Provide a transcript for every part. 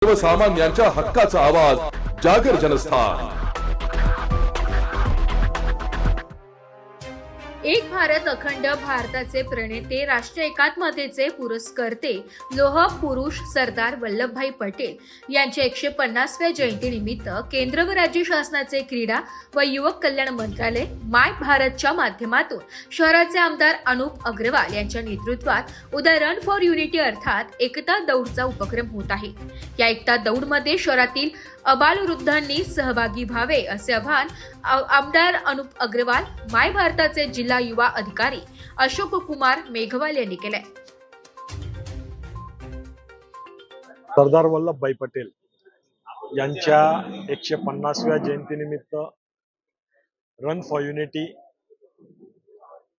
सर्वसामान्यांच्या हक्काचा आवाज जागर जनस्थान। एक भारत अखंड भारताचे प्रणेते, राष्ट्रीय एकात्मतेचे पुरस्कर्ते लोह पुरुष सरदार वल्लभभाई पटेल यांच्या 150व्या जयंतीनिमित्त केंद्र व राज्य शासनाचे क्रीडा व युवक कल्याण मंत्रालय माय भारतच्या माध्यमातून शहराचे आमदार अनुप अग्रवाल यांच्या नेतृत्वात उद्या रन फॉर युनिटी अर्थात एकता दौडचा उपक्रम होत आहे। या एकता दौडमध्ये शहरातील अबालवृद्धांनी सहभागी व्हावे असे आवाहन आमदार अनुप अग्रवाल, माय भारताचे जिल्हा युवा अधिकारी अशोक कुमार मेघवाल यांनी केले। सरदार वल्लभभाई पटेल यांच्या 150व्या जयंतीनिमित्त रन फॉर युनिटी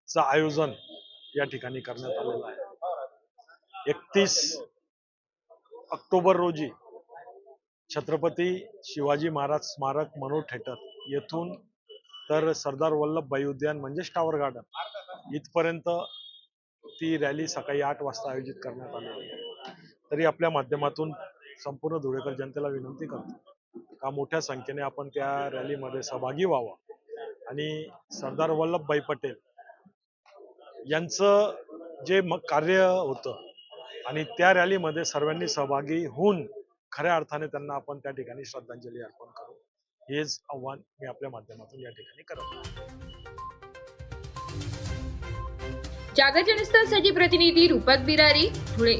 चं आयोजन या ठिकाणी करण्यात आलेलं आहे। 31 ऑक्टोबर रोजी छत्रपती शिवाजी महाराज स्मारक मनोर थिएटर येथून तर सरदार वल्लभभाई उद्यान म्हणजे टावर गार्डन इथपर्यंत ती रॅली सकाळी 8 वाजता आयोजित करण्यात आली आहे। तरी आपल्या माध्यमातून संपूर्ण धुळेकर जनतेला विनंती करतो का मोठ्या संख्येने आपण त्या रॅलीमध्ये सहभागी व्हावं आणि सरदार वल्लभभाई पटेल यांचं जे कार्य होतं आणि त्या रॅलीमध्ये सर्वांनी सहभागी होऊन खऱ्या अर्थाने त्यांना आपण त्या ठिकाणी श्रद्धांजली अर्पण करू, हेच आव्हान मी आपल्या माध्यमातून या ठिकाणी करतो। जागर जनस्थानसाठी प्रतिनिधी रूपक बिरारी, धुळे।